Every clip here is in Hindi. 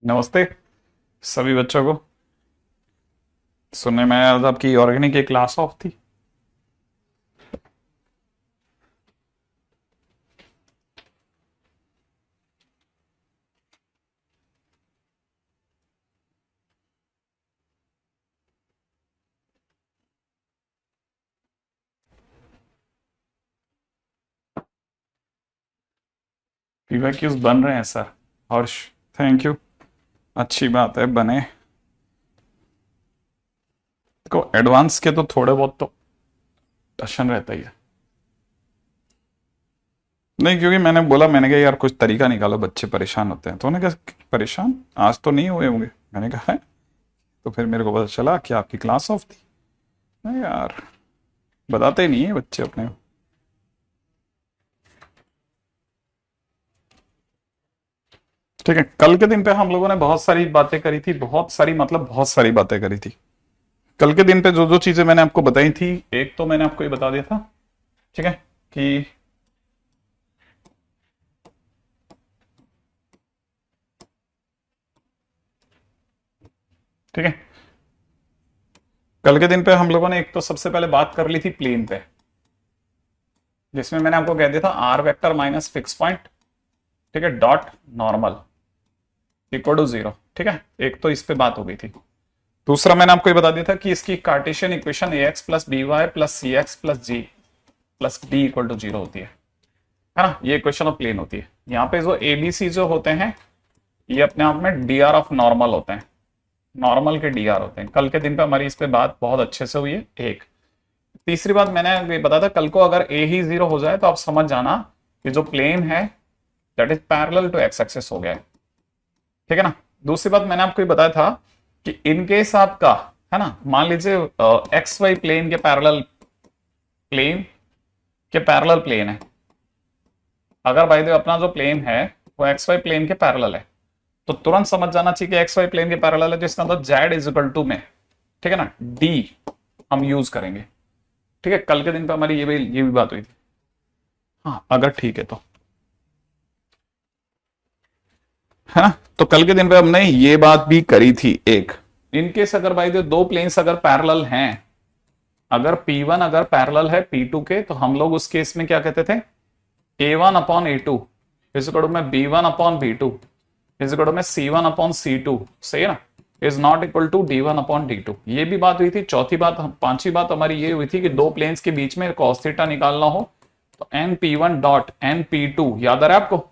नमस्ते सभी बच्चों को। सुनने में आया आज आपकी ऑर्गेनिक की क्लास ऑफ थी। पीवाईक्यूज बन रहे हैं सर। Harsh, thank you. अच्छी बात है, बने। देखो एडवांस के तो थोड़े बहुत तो टशन रहता ही है। नहीं, क्योंकि मैंने बोला, मैंने कहा यार कुछ तरीका निकालो, बच्चे परेशान होते हैं। तो उन्होंने कहा परेशान आज तो नहीं हुए होंगे। मैंने कहा है। तो फिर मेरे को पता चला कि आपकी क्लास ऑफ थी। नहीं यार, बताते ही नहीं है बच्चे अपने। ठीक है, कल के दिन पे हम लोगों ने बहुत सारी बातें करी थी, बहुत सारी मतलब बहुत सारी बातें करी थी। कल के दिन पे जो जो चीजें मैंने आपको बताई थी, एक तो मैंने आपको ये बता दिया था, ठीक है, कि ठीक है, कल के दिन पे हम लोगों ने एक तो सबसे पहले बात कर ली थी प्लेन पे, जिसमें मैंने आपको कह दिया था R vector minus fix point, ठीक है, dot normal equal to zero. ठीक है, एक तो इस पे बात हो गई थी। दूसरा मैंने आपको ये बता दिया था कि इसकी Cartesian equation A X plus B Y plus C X plus G plus D equal to zero होती है ना। ये इक्वेशन ऑफ प्लेन होती है। यहाँ पे जो एबीसी जो होते हैं, ये अपने आप में डी आर ऑफ नॉर्मल होते हैं, नॉर्मल के डी आर होते हैं। कल के दिन पे हमारी इस पे बात बहुत अच्छे से हुई है। एक तीसरी बात मैंने ये बताया था, कल को अगर ए ही जीरो हो जाए तो आप समझ जाना कि जो प्लेन है that is parallel to X axis हो गया है। ठीक है ना। दूसरी बात मैंने आपको ये बताया था कि इन केस आपका, है ना, मान लीजिए एक्स वाई प्लेन के पैरेलल, प्लेन के पैरेलल प्लेन है। अगर भाई देव अपना जो प्लेन है वो एक्स वाई प्लेन के पैरेलल है, तो तुरंत समझ जाना चाहिए कि एक्स वाई प्लेन के पैरेलल है, तो इसका मतलब जेड इज इक्वल टू में, ठीक है ना, डी हम यूज करेंगे। ठीक है, कल के दिन पे हमारी ये भी बात हुई थी। हाँ, अगर ठीक है तो, है ना। तो कल के दिन पे हमने ये बात भी करी थी एक, इनकेस अगर भाई दो प्लेन्स अगर पैरेलल हैं, अगर P1 अगर पैरेलल है P2 के, तो हम लोग उस केस में क्या कहते थे, A1 upon A2 is equal to में B1 upon B2 is equal to में C1 अपॉन C2, सही है ना, is not equal to D1 upon D2। ये भी बात हुई थी। चौथी बात, पांचवी बात हमारी ये हुई थी कि दो प्लेन्स के बीच में cos थीटा निकालना हो तो NP1 डॉट NP2 याद आ रहा है आपको,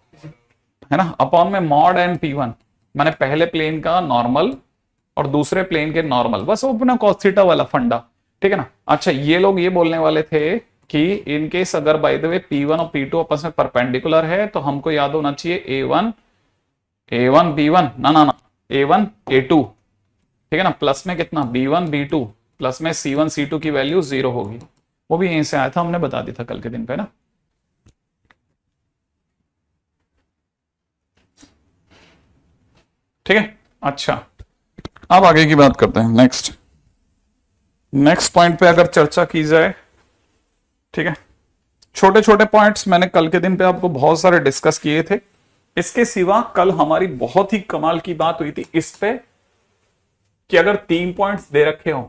है ना, अपॉन में मॉड NP1, मैंने पहले प्लेन का नॉर्मल और दूसरे प्लेन के नॉर्मल, बस वो अपना cos थीटा वाला फंडा। ठीक है ना। अच्छा, ये लोग ये बोलने वाले थे कि इनकेस अगर बाय द वे P1 और P2 आपस में परपेंडिकुलर है तो हमको याद होना चाहिए A1 B1, ना A1 A2, ठीक है ना, प्लस में कितना B1 B2 प्लस में C1 C2 की वैल्यू जीरो होगी। वो भी यहीं से आया था, हमने बता दिया था कल के दिन पे ना। ठीक है। अच्छा, अब आगे की बात करते हैं। नेक्स्ट पॉइंट पे अगर चर्चा की जाए, ठीक है, छोटे छोटे पॉइंट्स मैंने कल के दिन पे आपको बहुत सारे डिस्कस किए थे। इसके सिवा कल हमारी बहुत ही कमाल की बात हुई थी इस पे कि अगर 3 पॉइंट्स दे रखे हो,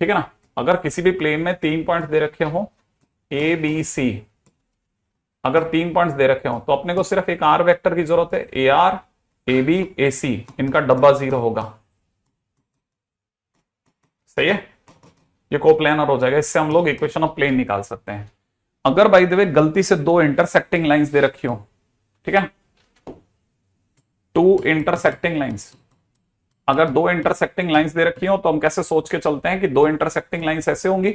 ठीक है ना, अगर किसी भी प्लेन में 3 पॉइंट्स दे रखे हो ए बी सी, अगर 3 पॉइंट्स दे रखे हो तो अपने को सिर्फ एक आर वेक्टर की जरूरत है, ए आर ए बी ए सी, इनका डब्बा जीरो होगा। सही है, ये कोप्लेनर हो जाएगा। इससे हम लोग इक्वेशन ऑफ प्लेन निकाल सकते हैं। अगर बाय द वे गलती से दो इंटरसेक्टिंग लाइंस दे रखी हो, ठीक है, टू इंटरसेक्टिंग लाइंस, अगर दो इंटरसेक्टिंग लाइंस दे रखी हो तो हम कैसे सोच के चलते हैं कि दो इंटरसेक्टिंग लाइंस ऐसे होंगी,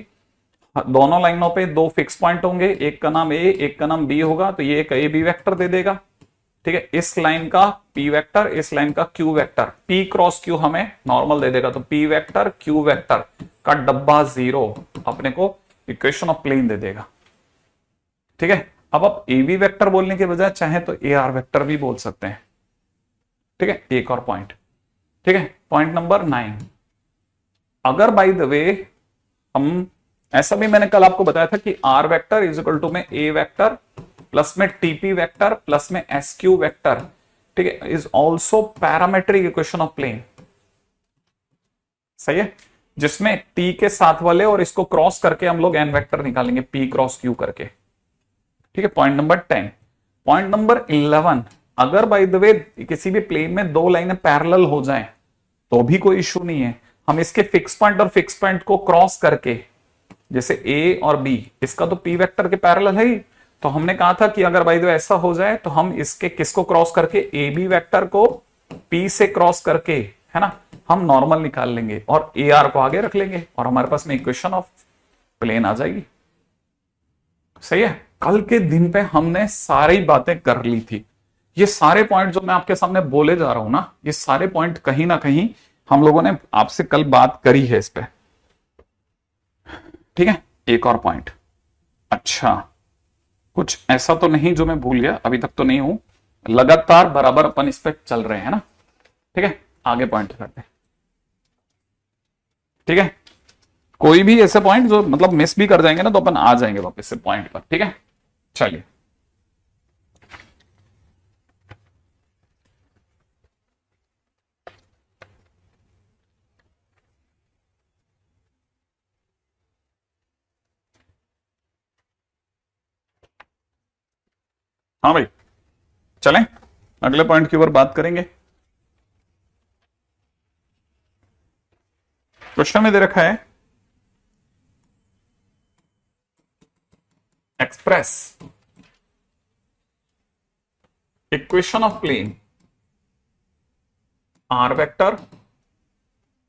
दोनों लाइनों पे दो फिक्स पॉइंट होंगे, एक का नाम ए एक का नाम बी होगा, तो ये एक ए बी वेक्टर दे देगा। ठीक है, इस लाइन का पी वेक्टर, इस लाइन का Q vector, P cross Q हमें नॉर्मल दे देगा, तो पी वेक्टर क्यू वेक्टर का डब्बा जीरो अपने को इक्वेशन ऑफ प्लेन दे देगा। ठीक है, अब आप ए बी वेक्टर बोलने के बजाय चाहे तो ए आर वेक्टर भी बोल सकते हैं। ठीक है, एक और पॉइंट, ठीक है, पॉइंट नंबर 9, अगर बाय द वे हम, ऐसा भी मैंने कल आपको बताया था कि R vector is equal to में ए वेक्टर प्लस में टीपी वेक्टर प्लस में एसक्यू वेक्टर, ठीक है, is also parametric equation of plane. सही है, जिसमें टी के साथ वाले और इसको क्रॉस करके हम लोग एन वेक्टर निकालेंगे पी क्रॉस क्यू करके। ठीक है, पॉइंट नंबर 10। पॉइंट नंबर 11, अगर बाय द वे किसी भी प्लेन में दो लाइनें पैरेलल हो जाएं तो भी कोई इश्यू नहीं है। हम इसके फिक्स पॉइंट और फिक्स पॉइंट को क्रॉस करके, जैसे ए और बी, इसका तो पी वेक्टर के पैरेलल है ही, तो हमने कहा था कि अगर बाय द वे ऐसा हो जाए तो हम इसके किसको क्रॉस करके, ए बी वेक्टर को पी से क्रॉस करके, है ना, हम नॉर्मल निकाल लेंगे और ए आर को आगे रख लेंगे और हमारे पास में इक्वेशन ऑफ प्लेन आ जाएगी। सही है, कल के दिन पे हमने सारी बातें कर ली थी। ये सारे पॉइंट जो मैं आपके सामने बोले जा रहा हूं ना, ये सारे पॉइंट कहीं ना कहीं हम लोगों ने आपसे कल बात करी है इस पे। ठीक है, एक और पॉइंट, अच्छा कुछ ऐसा तो नहीं जो मैं भूल गया, अभी तक तो नहीं हूं, लगातार बराबर अपन इस पे चल रहे हैं ना। ठीक है, आगे पॉइंट करते हैं। ठीक है, कोई भी ऐसे पॉइंट जो मतलब मिस भी कर जाएंगे ना तो अपन आ जाएंगे वापस से पॉइंट पर। ठीक है, चलिए हाँ भाई, चलें अगले पॉइंट की ओर बात करेंगे। क्वेश्चन में दे रखा है express equation of plane R vector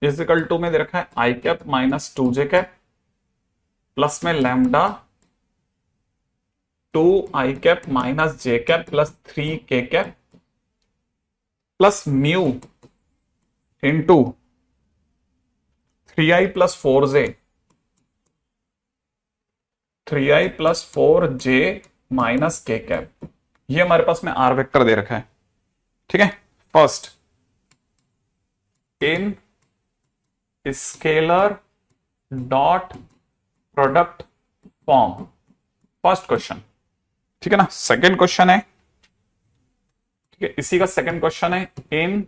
is equal to में दे रखा है I cap minus 2 J cap plus में लैम्डा 2 आई कैप माइनस जे कैप प्लस 3 के cap plus mu into 3i plus 4j 3i plus 4j minus K cap. ये हमारे पास में आर वेक्टर दे रखा है। ठीक है, first in scalar dot product form, first question. ठीक है ना, सेकंड क्वेश्चन है, ठीक है, इसी का सेकंड क्वेश्चन है इन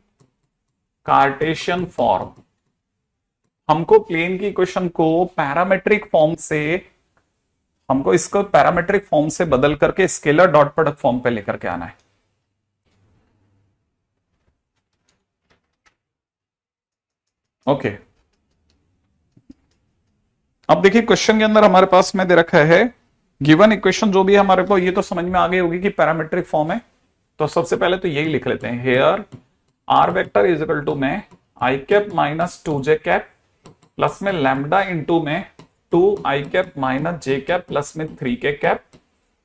कार्टेशियन फॉर्म। हमको प्लेन की इक्वेशन को पैरामेट्रिक फॉर्म से, हमको इसको पैरामेट्रिक फॉर्म से बदल करके स्केलर डॉट प्रोडक्ट फॉर्म पे लेकर के आना है। ओके, अब देखिए क्वेश्चन के अंदर हमारे पास में दे रखा है गिवन इक्वेशन जो भी है हमारे को, ये तो समझ में आ गई होगी कि पैरामेट्रिक फॉर्म है। तो सबसे पहले तो यही लिख लेते हैं, here r vector is equal to में i cap minus 2j cap plus में लैम्डा इंटू में 2 आई कैप माइनस जे कैप प्लस में 3 के कैप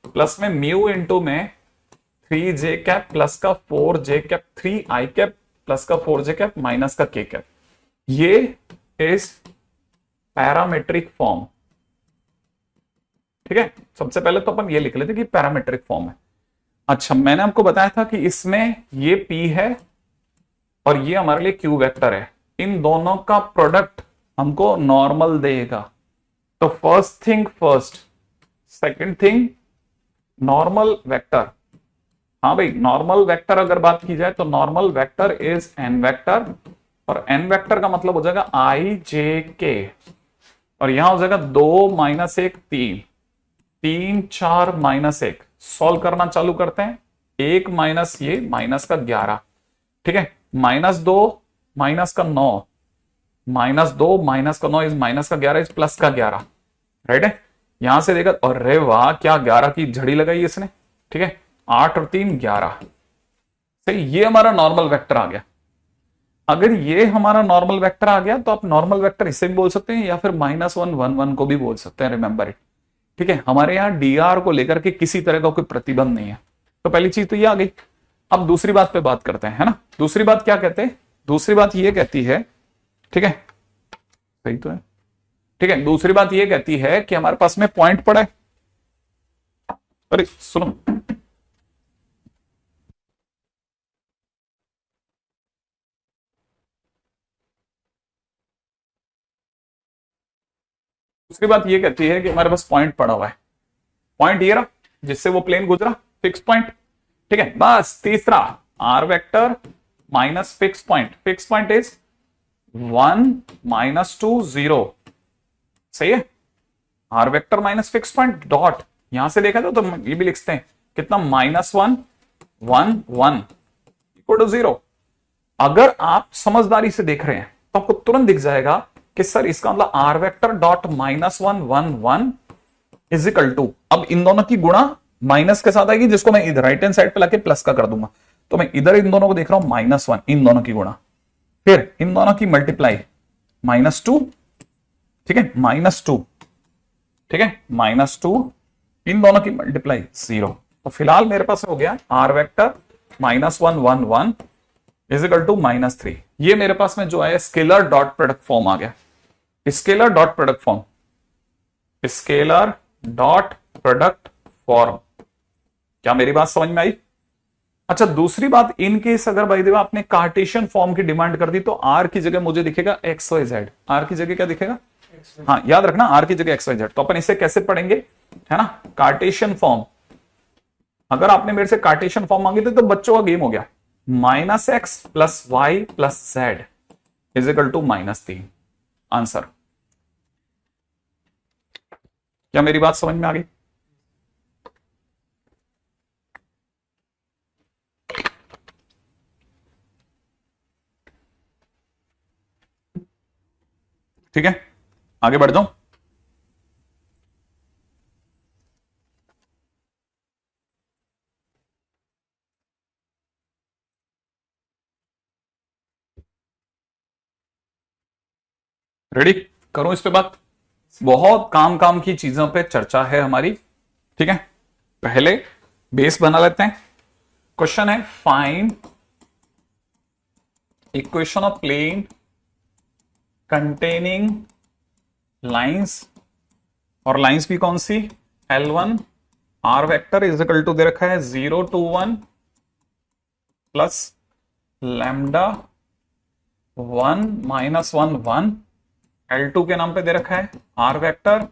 प्लस में म्यू इंटू में 3j कैप प्लस का 4j कैप 3 आई कैप प्लस का 4j कैप माइनस का के कैप। ये इज पैरामेट्रिक फॉर्म। ठीक है, सबसे पहले तो अपन ये लिख लेते कि पैरामेट्रिक फॉर्म है। अच्छा, मैंने आपको बताया था कि इसमें ये P है और ये हमारे लिए Q वेक्टर है, इन दोनों का प्रोडक्ट हमको नॉर्मल देगा। तो first thing first, second thing normal vector. हाँ भाई, नॉर्मल वेक्टर अगर बात की जाए तो normal vector is an vector, और एन वेक्टर का मतलब हो जाएगा आई जे के, और यहां हो जाएगा 2 माइनस 1 3 3 4 माइनस 1। सॉल्व करना चालू करते हैं, 1 माइनस ये माइनस का 11, ठीक है, माइनस 2 माइनस का 9, माइनस 2 माइनस का 9 इज माइनस का 11 इज प्लस का 11, राइट है। यहां से देखा, और रे वाह क्या 11 की झड़ी लगाई इसने। ठीक है, 8 और 3 11, सही, ये हमारा नॉर्मल वेक्टर आ गया। अगर ये हमारा नॉर्मल वेक्टर आ गया तो आप नॉर्मल वेक्टर इसे भी बोल सकते हैं या फिर -1 1 1 को भी बोल सकते हैं, रिमेंबर इट। ठीक है, हमारे यहाँ dr को लेकर के किसी तरह का कोई प्रतिबंध नहीं है। तो पहली चीज तो ये आ गई। अब दूसरी बात पे बात करते हैं, है ना। दूसरी बात क्या कहते हैं, दूसरी बात ये कहती है, ठीक है, सही तो है, ठीक है, दूसरी बात ये कहती है कि हमारे पास में पॉइंट पड़ा है। अरे सुनो, दूसरी बात ये कहती है कि हमारे पास पॉइंट पड़ा हुआ है, पॉइंट ये रहा जिससे वो प्लेन गुजरा, फिक्स पॉइंट। ठीक है, बस तीसरा R vector minus fix point is 1 -2 0, सही है। R vector minus fix point dot, यहां से देखा तो ये भी लिखते हैं कितना, -1 1 1 इक्वल टू 0। अगर आप समझदारी से देख रहे हैं तो आपको तुरंत दिख जाएगा कि सर इसका मतलब R vector dot -1 1 1 is equal to, अब इन दोनों की गुणा माइनस के साथ आएगी, जिसको मैं इधर राइट हैंड साइड पे लाके प्लस का कर दूंगा। तो मैं इधर इन दोनों को देख रहा हूं -1, इन दोनों की गुणा, फिर इन दोनों की मल्टीप्लाई -2, ठीक है, -2, ठीक है, -2, इन दोनों की मल्टीप्लाई 0। तो फिलहाल मेरे पास हो गया R vector -1 1 1 is equal to -3। ये मेरे पास में जो है स्केलर डॉट प्रोडक्ट फॉर्म आ गया, scalar dot product form, scalar dot product form. क्या मेरी बात समझ में आई? अच्छा, दूसरी बात, इन केस अगर भाई देवा आपने कार्टेशियन फॉर्म की डिमांड कर दी तो आर की जगह मुझे दिखेगा एक्स वाई जेड। आर की जगह क्या दिखेगा? हाँ, याद रखना, आर की जगह एक्स वाई जेड। तो अपन इसे कैसे पढ़ेंगे, है ना, कार्टेशियन फॉर्म। अगर आपने मेरे से कार्टेशियन फॉर्म मांगी थी तो बच्चों का गेम हो गया, -x + y + z is equal to -3 answer. क्या मेरी बात समझ में आ गई? ठीक है, आगे बढ़ जाऊं। रेडी, करूं इस पे बात? बहुत काम की चीजों पे चर्चा है हमारी, ठीक है। पहले बेस बना लेते हैं। क्वेश्चन है, find equation of plane containing lines, और लाइंस भी कौन सी, L1 r vector is equal to दे रखा है 0 to 1 प्लस लैम्डा 1 -1 1, L2 के नाम पे दे रखा है R vector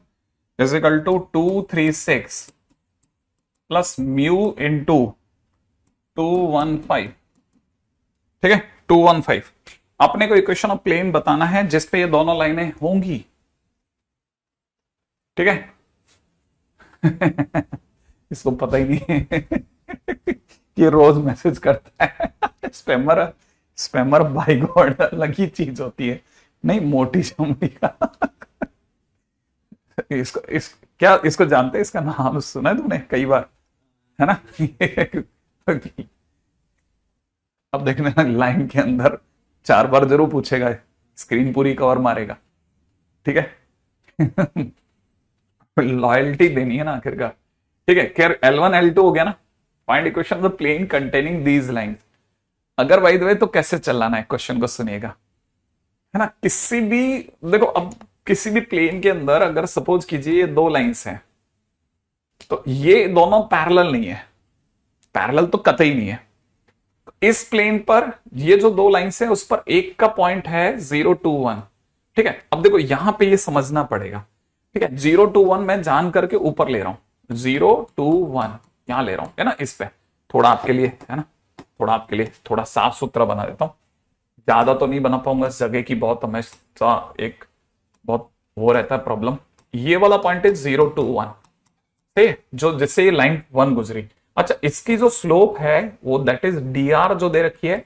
is equal to 2 3 6 plus mu into 215, ठीक है, 215। अपने को इक्वेशन ऑफ प्लेन बताना है जिसपे ये दोनों लाइनें होंगी, ठीक है। इसको पता ही नहीं है ये रोज मैसेज करता है स्पैमर, स्पैमर बाय गॉड अलग ही चीज होती है, नहीं मोटी चमड़ी का क्या इसको जानते हैं? इसका नाम सुना है तुमने कई बार, है ना? अब देखने लाइन के अंदर 4 बार जरूर पूछेगा, स्क्रीन पूरी कवर मारेगा, ठीक है। लॉयल्टी देनी है ना आखिरकार, ठीक है। खैर L1 L2 हो गया ना। Find equation of plane containing these lines. अगर बाय द वे तो कैसे चलाना है, क्वेश्चन को सुनिएगा, है ना। किसी भी, देखो अब किसी भी प्लेन के अंदर अगर सपोज कीजिए ये 2 लाइंस हैं, तो ये दोनों पैरेलल नहीं है, पैरेलल तो कतई नहीं है। इस प्लेन पर ये जो 2 लाइंस है उस पर एक का पॉइंट है 0 to 1, ठीक है। अब देखो यहां पे ये समझना पड़ेगा, ठीक है। 0 to 1 मैं जान करके ऊपर ले रहा हूं, 0 to 1 यहां ले रहा हूं, है ना। इस पे थोड़ा आपके लिए, है ना, थोड़ा आपके लिए थोड़ा साफ सुथरा बना देता हूं। ज्यादा तो नहीं बना पाऊंगा, इस जगह की बहुत हमेशा एक बहुत वो रहता है प्रॉब्लम। ये वाला पॉइंट है 0 to 1, ठीक है, जो जिससे ये लाइन 1 गुजरी। अच्छा, इसकी जो स्लोप है वो दैट इज dr जो दे रखी है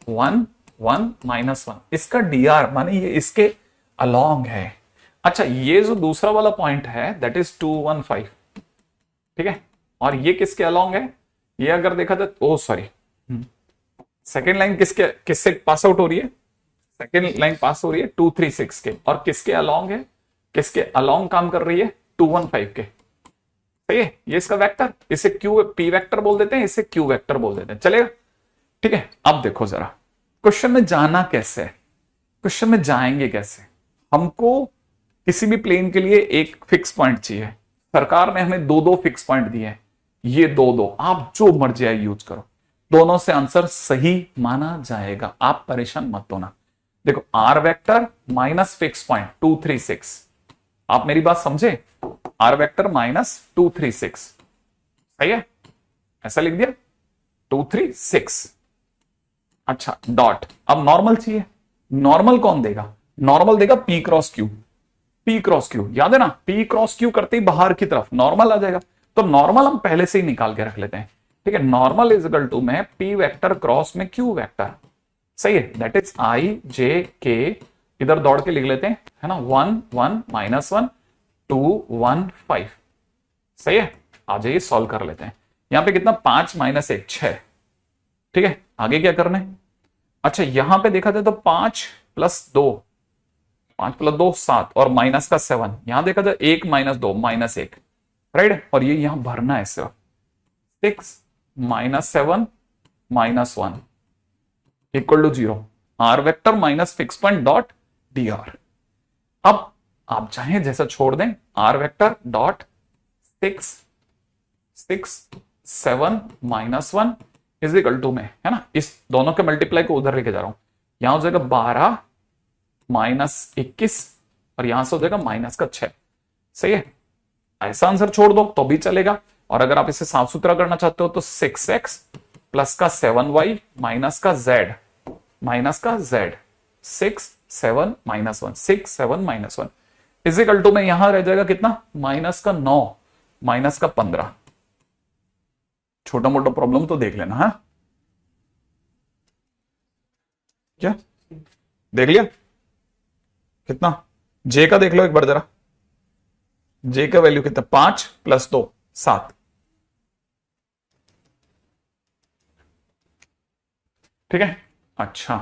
1 1 -1, इसका dr माने ये इसके अलोंग है। अच्छा, ये जो दूसरा वाला पॉइंट है दैट इज 215, ठीक है, और ये किसके अलोंग है? ये अगर देखा जाए, ओ सॉरी, सेकेंड लाइन किससे पास आउट हो रही है? सेकेंड लाइन पास हो रही है 236 के, और किसके अलोंग है? किसके अलोंग काम कर रही है? 215 के, सही है। ये इसका वेक्टर, इसे क्यू पी वेक्टर बोल देते हैं, इसे क्यू वेक्टर बोल देते हैं, चलेगा, ठीक है। अब देखो जरा क्वेश्चन में जाना कैसे है, क्वेश्चन में जाएंगे कैसे। हमको किसी भी प्लेन के लिए एक फिक्स पॉइंट चाहिए। सरकार ने हमें 2 फिक्स पॉइंट दिए हैं, ये 2 आप जो मर्जी है यूज करो, दोनों से आंसर सही माना जाएगा, आप परेशान मत होना। देखो R vector minus fix point 236, आप मेरी बात समझे, आर वेक्टर -236, सही है, ऐसा लिख दिया 236, अच्छा डॉट, अब नॉर्मल चाहिए। नॉर्मल कौन देगा? नॉर्मल देगा P cross Q. P cross Q याद है ना, पी क्रॉस क्यू करते ही बाहर की तरफ नॉर्मल आ जाएगा। तो नॉर्मल हम पहले से ही निकाल के रख लेते हैं। ठीक है, नॉर्मल इज इक्वल टू में पी वेक्टर क्रॉस में क्यू वेक्टर। सही है, दैट इज आई जे के, इधर दौड़ के लिख लेते हैं, है ना, 1 1 -1 2 1 5। सही है, आ जाइए सॉल्व कर लेते हैं। यहां पे कितना, 5 - 1 6। ठीक है, आगे क्या करना है? अच्छा यहां पे देखा जाए तो 5 + 2, 5 + 2 7 और माइनस का 7। यहां देखा जाए 1 - 2 -1, राइट। और ये यहां भरना है सिर्फ 6 -7 -1 equal to 0। R vector minus fix point dot D R. अब आप चाहें जैसा छोड़ दें, R vector dot 6 6 7 -1 is equal to में, है ना, इस दोनों के मल्टीप्लाई को उधर लेके जा रहा हूं। यहां हो जाएगा 12 -21 और यहां से हो जाएगा -6। सही है, ऐसा आंसर छोड़ दो तो भी चलेगा। और अगर आप इसे साफ सुथरा करना चाहते हो तो 6x प्लस का 7y माइनस का z, माइनस का z, 6 7 -1 6 7 -1 इज इक्वल टू में यहां रह जाएगा कितना, -9 -15। छोटा मोटा प्रॉब्लम तो देख लेना है, क्या देख लिया? कितना जे का देख लो एक बार जरा, जे का वैल्यू कितना, 5 + 2 7। ठीक है, अच्छा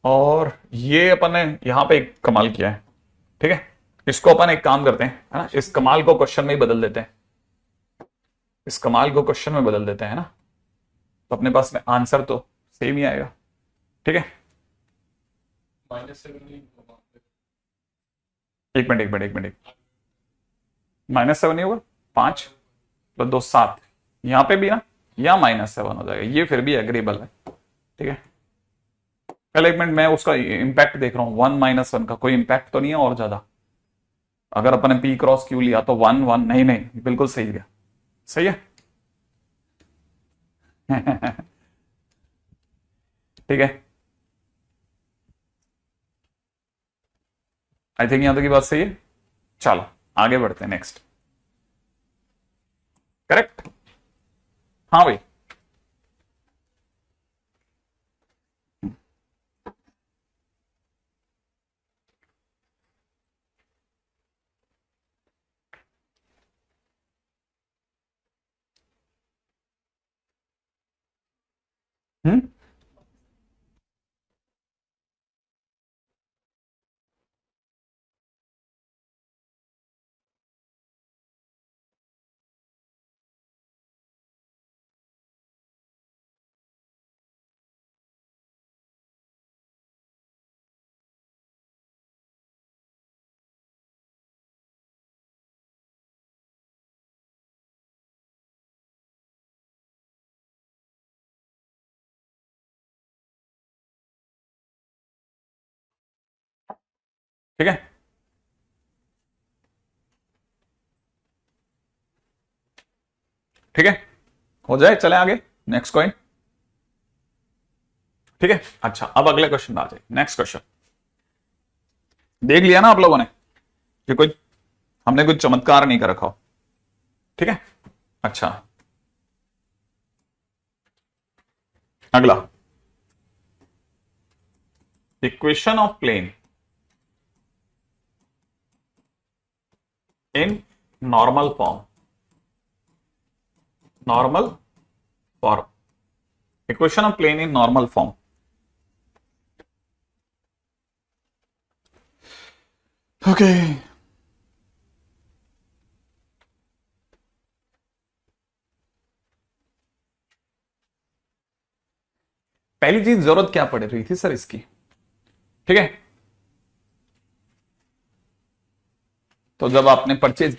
और ये अपन ने यहां पे एक कमाल किया है। ठीक है, इसको अपन एक काम करते हैं, है ना, इस कमाल को क्वेश्चन में ही बदल देते हैं। इस कमाल को क्वेश्चन में बदल देते हैं ना, तो अपने पास में आंसर तो सेम ही आएगा। ठीक है, एक मिनट एक मिनट एक मिनट, -7 ही होगा, 5 + 2 7। यहां पे भी ना यहां -7 हो जाएगा, ये फिर भी एग्रीबल है। ठीक है, पहले एक मिनट मैं उसका इंपैक्ट देख रहा हूं, 1 -1 का कोई इंपैक्ट तो नहीं है और ज्यादा? अगर अपन ने पी क्रॉस क्यू लिया तो 1 1, नहीं नहीं बिल्कुल सही गया। सही है। ठीक है, आई थिंक यहां तक की बात सही है। चलो आगे बढ़ते हैं, नेक्स्ट। करेक्ट, हाँ भाई। हम्म, ठीक है, ठीक है, हो जाए, चले आगे, नेक्स्ट क्वेश्चन। ठीक है, अच्छा अब अगले क्वेश्चन आ जाए, नेक्स्ट क्वेश्चन। देख लिया ना आप लोगों ने कि कोई हमने कुछ चमत्कार नहीं कर रखा हो। ठीक है, अच्छा अगला, equation of plane in normal form, normal form, equation of plane in normal form. Okay, पहली चीज जरूरत क्या पड़ रही थी सर इसकी? ठीक है, तो जब आपने परचेज